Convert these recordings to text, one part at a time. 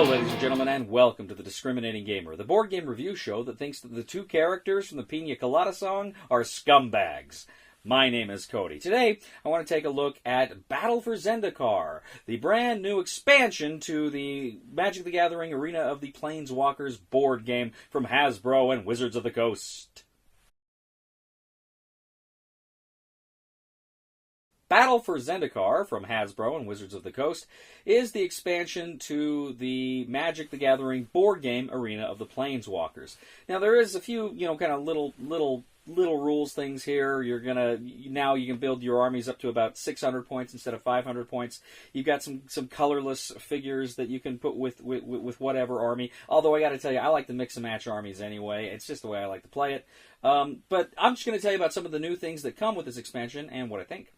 Hello, ladies and gentlemen, and welcome to The Discriminating Gamer, the board game review show that thinks that the two characters from the Pina Colada song are scumbags. My name is Cody. Today, I want to take a look at Battle for Zendikar, the brand new expansion to the Magic the Gathering Arena of the Planeswalkers board game from Hasbro and Wizards of the Coast. Battle for Zendikar from Hasbro and Wizards of the Coast is the expansion to the Magic the Gathering board game Arena of the Planeswalkers. Now there is a few, kind of little rules things here. Now you can build your armies up to about 600 points instead of 500 points. You've got some colorless figures that you can put with whatever army. Although I got to tell you, I like to mix and match armies anyway. It's just the way I like to play it. But I'm just going to tell you about some of the new things that come with this expansion and what I think.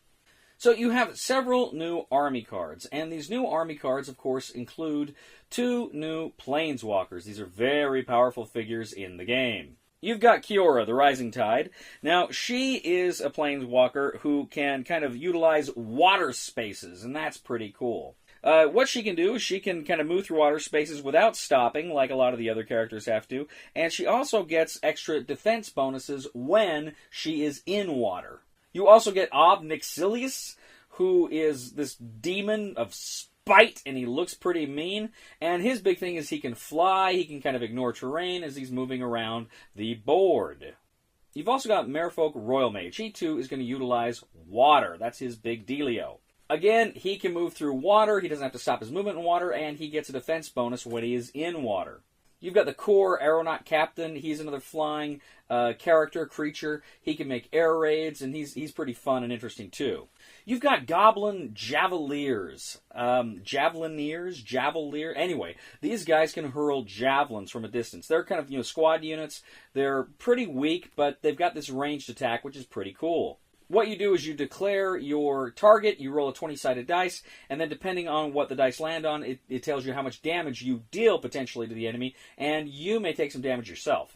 So you have several new army cards, and these new army cards, of course, include two new Planeswalkers. These are very powerful figures in the game. You've got Kiora, the Rising Tide. Now, she is a Planeswalker who can kind of utilize water spaces, and that's pretty cool. What she can do is she can kind of move through water spaces without stopping, like a lot of the other characters have to, and she also gets extra defense bonuses when she is in water. You also get Ob Nixilis, who is this demon of spite, and he looks pretty mean. And his big thing is he can fly, he can kind of ignore terrain as he's moving around the board. You've also got Merfolk Royal Mage. He, too, is going to utilize water. That's his big dealio. Again, he can move through water, he doesn't have to stop his movement in water, and he gets a defense bonus when he is in water. You've got the Core Aeronaut Captain. He's another flying creature. He can make air raids, and he's pretty fun and interesting, too. You've got Goblin Javeliers. Javelier. Anyway, these guys can hurl javelins from a distance. They're kind of, squad units. They're pretty weak, but they've got this ranged attack, which is pretty cool. What you do is you declare your target, you roll a 20-sided dice, and then depending on what the dice land on, it tells you how much damage you deal potentially to the enemy, and you may take some damage yourself.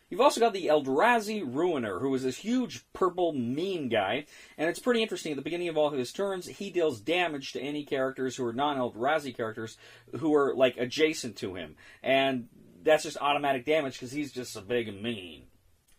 You've also got the Eldrazi Ruiner, who is this huge purple mean guy, and it's pretty interesting. At the beginning of all of his turns, he deals damage to any characters who are non-Eldrazi characters who are, adjacent to him, and that's just automatic damage because he's just so big and mean.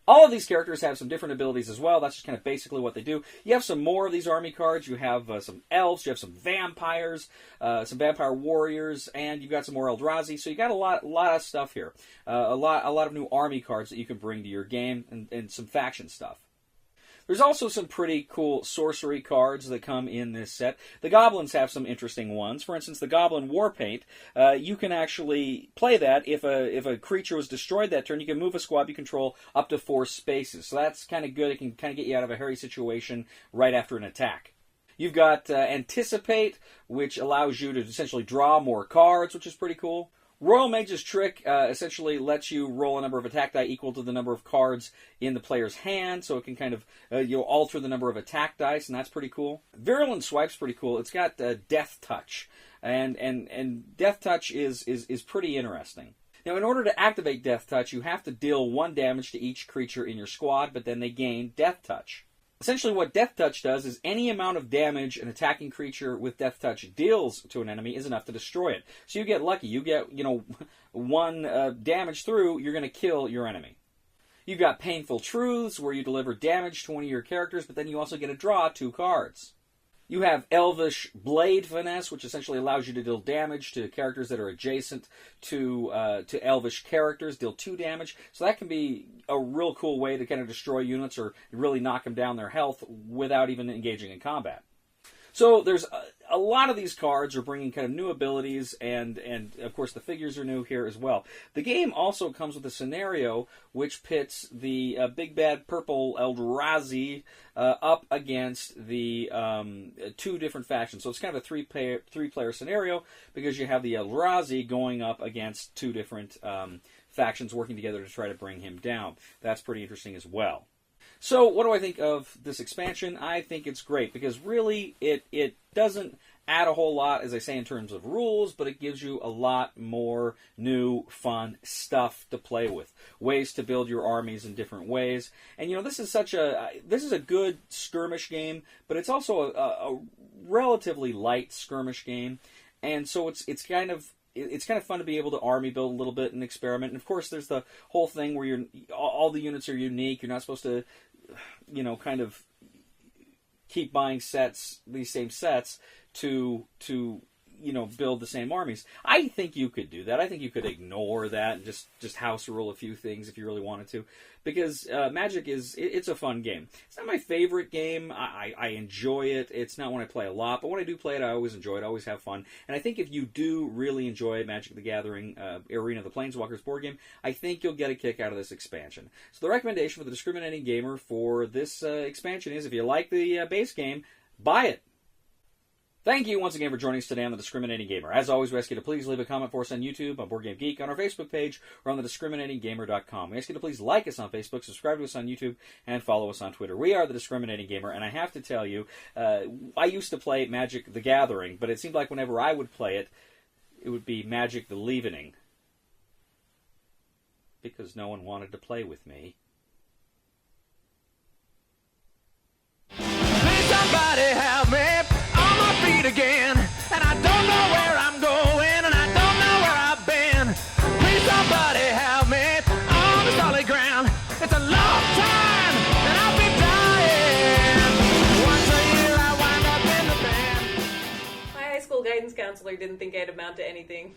All of these characters have some different abilities as well. That's just kind of basically what they do. You have some more of these army cards. You have some elves. You have some vampires, some vampire warriors, and you've got some more Eldrazi. So you got a lot of stuff here. A lot of new army cards that you can bring to your game, and some faction stuff. There's also some pretty cool sorcery cards that come in this set. The goblins have some interesting ones. For instance, the Goblin Warpaint, you can actually play that. If a creature was destroyed that turn, you can move a squad you control up to 4 spaces. So that's kind of good. It can kind of get you out of a hairy situation right after an attack. You've got Anticipate, which allows you to essentially draw more cards, which is pretty cool. Royal Mage's Trick essentially lets you roll a number of attack die equal to the number of cards in the player's hand, so it can kind of alter the number of attack dice, and that's pretty cool. Virulent Swipe's pretty cool. It's got Death Touch, and Death Touch is pretty interesting. Now, in order to activate Death Touch, you have to deal 1 damage to each creature in your squad, but then they gain Death Touch. Essentially, what Death Touch does is any amount of damage an attacking creature with Death Touch deals to an enemy is enough to destroy it. So you get lucky. You get, 1 damage through, you're going to kill your enemy. You've got Painful Truths, where you deliver damage to one of your characters, but then you also get to draw 2 cards. You have Elvish Blade Finesse, which essentially allows you to deal damage to characters that are adjacent to Elvish characters, deal 2 damage. So that can be a real cool way to kind of destroy units or really knock them down their health without even engaging in combat. So there's a lot of these cards are bringing kind of new abilities, and of course the figures are new here as well. The game also comes with a scenario which pits the big bad purple Eldrazi up against the 2 different factions. So it's kind of a three-player scenario because you have the Eldrazi going up against 2 different factions working together to try to bring him down. That's pretty interesting as well. So, what do I think of this expansion? I think it's great, because really, it doesn't add a whole lot, as I say, in terms of rules, but it gives you a lot more new, fun stuff to play with. Ways to build your armies in different ways. And, this is a good skirmish game, but it's also a relatively light skirmish game. And so it's kind of it's kind of fun to be able to army build a little bit and experiment. And of course, there's the whole thing where all the units are unique. You're not supposed to, kind of keep buying these same sets to build the same armies. I think you could do that. I think you could ignore that and just house rule a few things if you really wanted to, because Magic it's a fun game. It's not my favorite game. I enjoy it. It's not when I play a lot, but when I do play it, I always enjoy it. I always have fun. And I think if you do really enjoy Magic the Gathering Arena of the Planeswalkers board game, I think you'll get a kick out of this expansion. So the recommendation for the discriminating gamer for this expansion is, if you like the base game, buy it. Thank you once again for joining us today on The Discriminating Gamer. As always, we ask you to please leave a comment for us on YouTube, on Board Game Geek, on our Facebook page, or on thediscriminatinggamer.com. We ask you to please like us on Facebook, subscribe to us on YouTube, and follow us on Twitter. We are The Discriminating Gamer, and I have to tell you, I used to play Magic the Gathering, but it seemed like whenever I would play it, it would be Magic the Leavening. Because no one wanted to play with me. Please somebody help me. Again, and I don't know where I'm going, and I don't know where I've been. Please somebody help me on the solid ground. It's a long time, and I'll be dying. Once a year I wind up in the band. My high school guidance counselor didn't think I'd amount to anything.